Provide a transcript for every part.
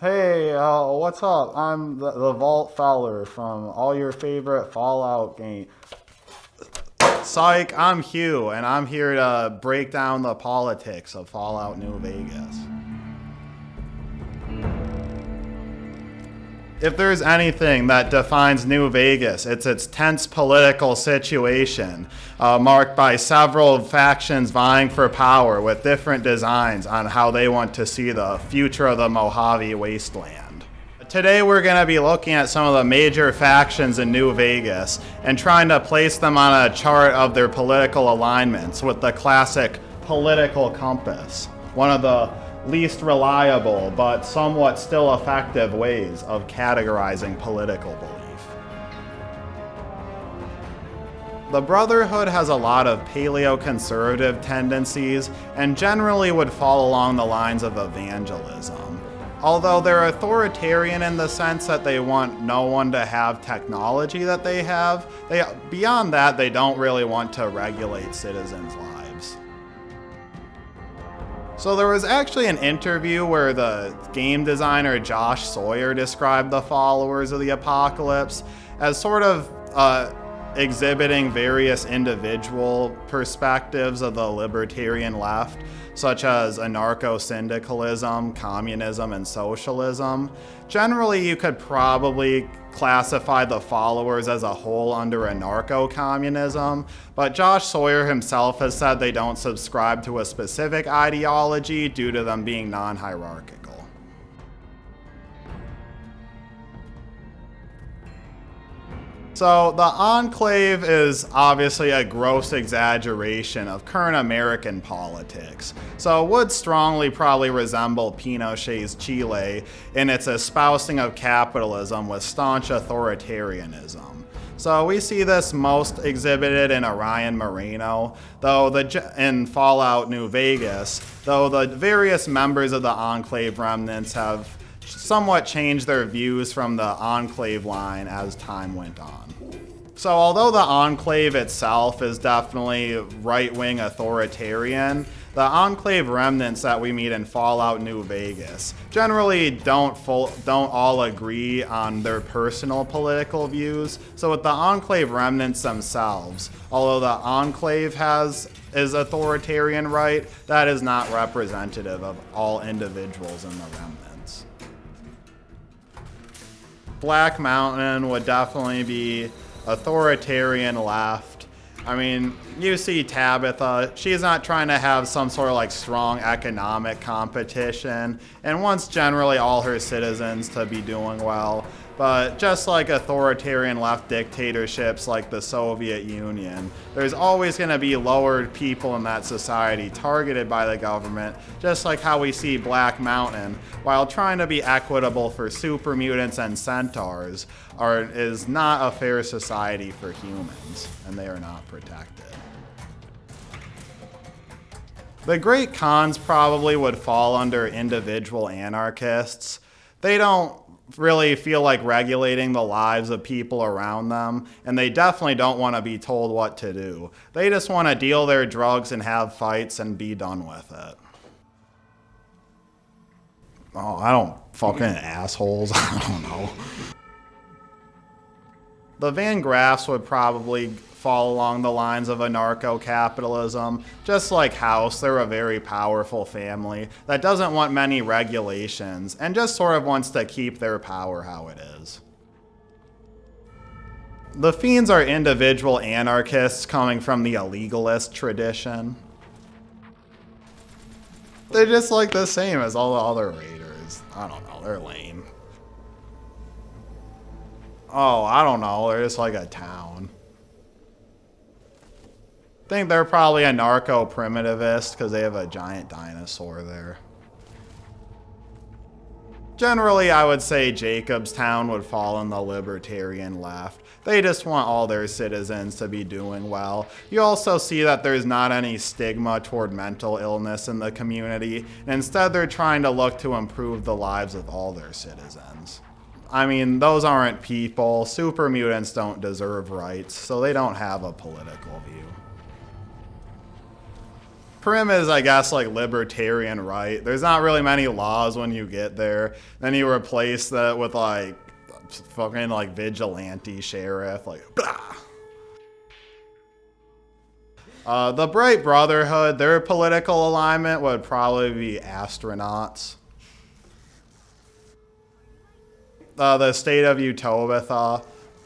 Hey, what's up? I'm the Vault Fowler from all your favorite Fallout games. Psych, I'm Hugh, and I'm here to break down the politics of Fallout New Vegas. If there's anything that defines New Vegas, it's its tense political situation, marked by several factions vying for power with different designs on how they want to see the future of the Mojave Wasteland. Today we're going to be looking at some of the major factions in New Vegas and trying to place them on a chart of their political alignments with the classic political compass, one of the least reliable but somewhat still effective ways of categorizing political belief. The Brotherhood has a lot of paleoconservative tendencies and generally would fall along the lines of evangelism. Although they're authoritarian in the sense that they want no one to have technology that they have, beyond that, they don't really want to regulate citizens' lives. So there was actually an interview where the game designer Josh Sawyer described the followers of the apocalypse as sort of exhibiting various individual perspectives of the libertarian left, such as anarcho-syndicalism, communism, and socialism. Generally, you could probably classify the followers as a whole under anarcho-communism, but Josh Sawyer himself has said they don't subscribe to a specific ideology due to them being non-hierarchical. So the Enclave is obviously a gross exaggeration of current American politics, so it would strongly probably resemble Pinochet's Chile in its espousing of capitalism with staunch authoritarianism. So we see this most exhibited in Orion Moreno, in Fallout New Vegas, though the various members of the Enclave remnants have somewhat changed their views from the Enclave line as time went on. So although the Enclave itself is definitely right-wing authoritarian, the Enclave remnants that we meet in Fallout New Vegas generally don't all agree on their personal political views. So with the Enclave remnants themselves, although the Enclave is authoritarian right, that is not representative of all individuals in the remnants. Black Mountain would definitely be authoritarian left. I mean, you see Tabitha, she's not trying to have some sort of like strong economic competition and wants generally all her citizens to be doing well. But just like authoritarian left dictatorships like the Soviet Union, there's always going to be lowered people in that society targeted by the government, just like how we see Black Mountain, while trying to be equitable for super mutants and centaurs, is not a fair society for humans, and they are not protected. The Great Khans probably would fall under individual anarchists. They don't really feel like regulating the lives of people around them, and they definitely don't want to be told what to do. They just want to deal their drugs and have fights and be done with it. Oh, I don't fucking assholes. I don't know. The Van Graffs would probably fall along the lines of anarcho-capitalism. Just like House, they're a very powerful family that doesn't want many regulations and just sort of wants to keep their power how it is. The Fiends are individual anarchists coming from the illegalist tradition. They're just like the same as all the other raiders. I don't know, they're lame. Oh, I don't know, they're just like a town. I think they're probably a narco-primitivist because they have a giant dinosaur there. Generally, I would say Jacobstown would fall in the libertarian left. They just want all their citizens to be doing well. You also see that there's not any stigma toward mental illness in the community, and instead they're trying to look to improve the lives of all their citizens. I mean, those aren't people. Super mutants don't deserve rights, so they don't have a political view. Prim is, I guess, like libertarian right. There's not really many laws when you get there. Then you replace that with like fucking like vigilante sheriff, like blah. The Bright Brotherhood, their political alignment would probably be astronauts. The state of Utopia.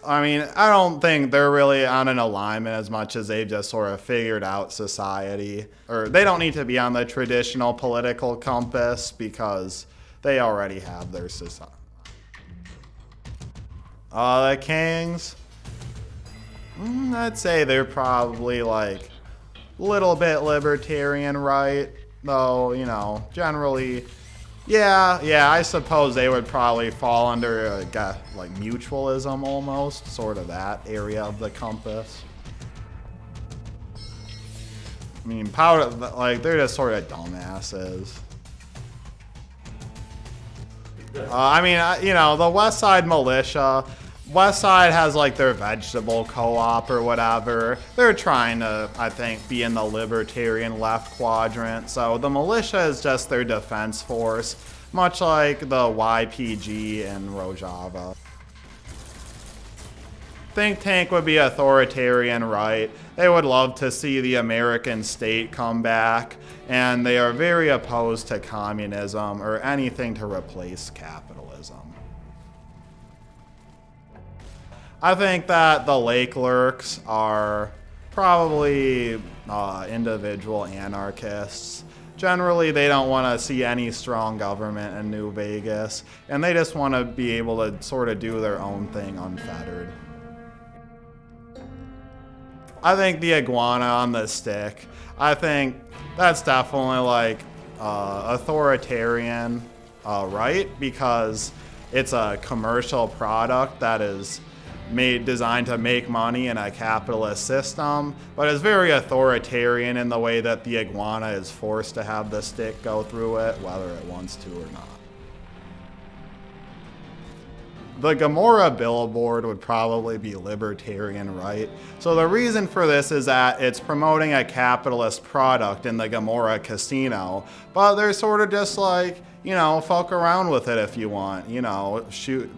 I mean, I don't think they're really on an alignment as much as they've just sort of figured out society. Or they don't need to be on the traditional political compass because they already have their society. The Kings, I'd say they're probably like a little bit libertarian right, though, you know, generally. Yeah, I suppose they would probably fall under like mutualism almost, sort of that area of the compass. I mean, like they're just sort of dumbasses. I mean, you know, the West Side Militia. West Side has like their vegetable co-op or whatever. They're trying to, I think, be in the libertarian left quadrant. So the militia is just their defense force, much like the YPG in Rojava. Think tank would be authoritarian right. They would love to see the American state come back, and they are very opposed to communism or anything to replace capitalism. I think that the Lake Lurks are probably individual anarchists. Generally, they don't want to see any strong government in New Vegas, and they just want to be able to sort of do their own thing unfettered. I think the iguana on the stick, I think that's definitely like authoritarian right, because it's a commercial product that is designed to make money in a capitalist system, but it's very authoritarian in the way that the iguana is forced to have the stick go through it, whether it wants to or not. The Gomorrah billboard would probably be libertarian right. So the reason for this is that it's promoting a capitalist product in the Gomorrah casino, but they're sort of just like, you know, fuck around with it if you want, you know,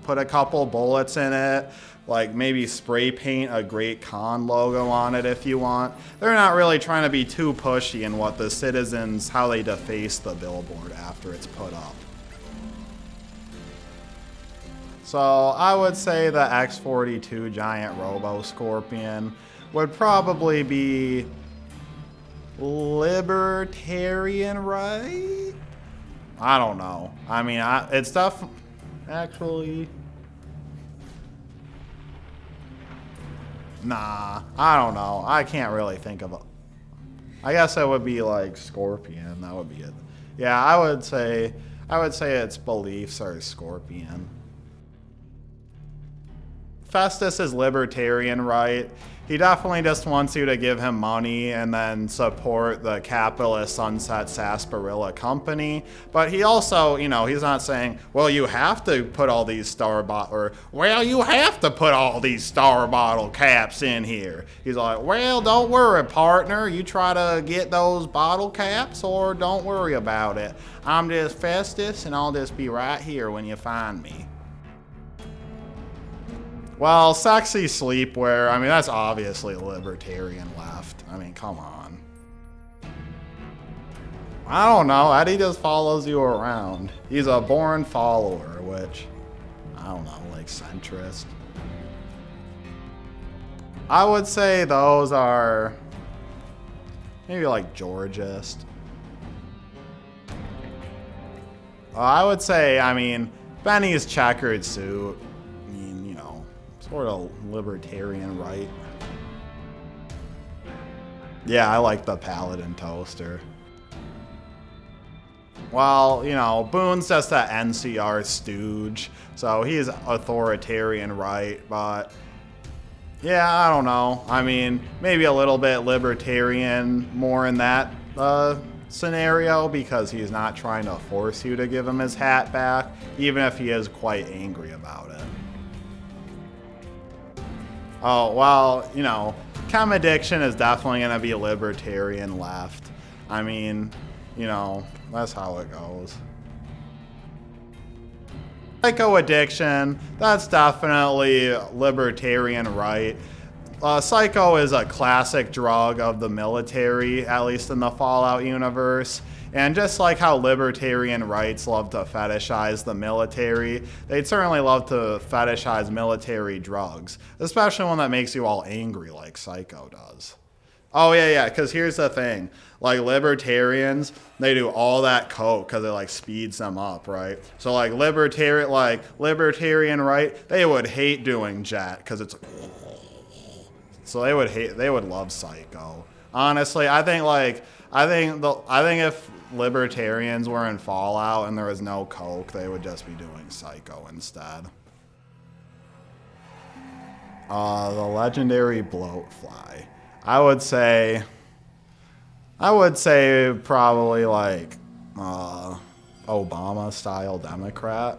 put a couple bullets in it, like maybe spray paint a Great Khan logo on it if you want. They're not really trying to be too pushy in what the citizens, how they deface the billboard after it's put up. So I would say the X-42 giant Robo-Scorpion would probably be libertarian, right? I don't know. I mean, it's tough, actually. Nah, I don't know. I can't really think of it. I guess it would be like Scorpion. That would be it. Yeah, I would say its beliefs are Scorpion. Festus is libertarian, right? He definitely just wants you to give him money and then support the capitalist Sunset Sarsaparilla company. But he also, you know, he's not saying, well, you have to put all these star bottle caps in here. He's like, well, don't worry, partner. You try to get those bottle caps or don't worry about it. I'm just Festus and I'll just be right here when you find me. Well, sexy sleepwear, I mean, that's obviously libertarian left. I mean, come on. I don't know, Eddie just follows you around. He's a born follower, which, I don't know, like centrist. I would say those are maybe like Georgist. I would say, I mean, Benny's checkered suit. Sort of libertarian right. Yeah, I like the Paladin toaster. Well, you know, Boone's just a NCR stooge, so he's authoritarian right, but yeah, I don't know. I mean, maybe a little bit libertarian more in that scenario because he's not trying to force you to give him his hat back, even if he is quite angry about it. Oh, well, you know, chem addiction is definitely going to be libertarian left. I mean, that's how it goes. Psycho addiction, that's definitely libertarian right. Psycho is a classic drug of the military, at least in the Fallout universe. And just like how libertarian rights love to fetishize the military, they'd certainly love to fetishize military drugs, especially one that makes you all angry like Psycho does. Oh, yeah, because here's the thing. Like, libertarians, they do all that coke because it, like, speeds them up, right? So, like, libertarian right, they would hate doing jet because it's... So they would love Psycho. Honestly, I think if libertarians were in Fallout and there was no coke, they would just be doing Psycho instead. The legendary bloatfly. I would say probably like Obama style Democrat.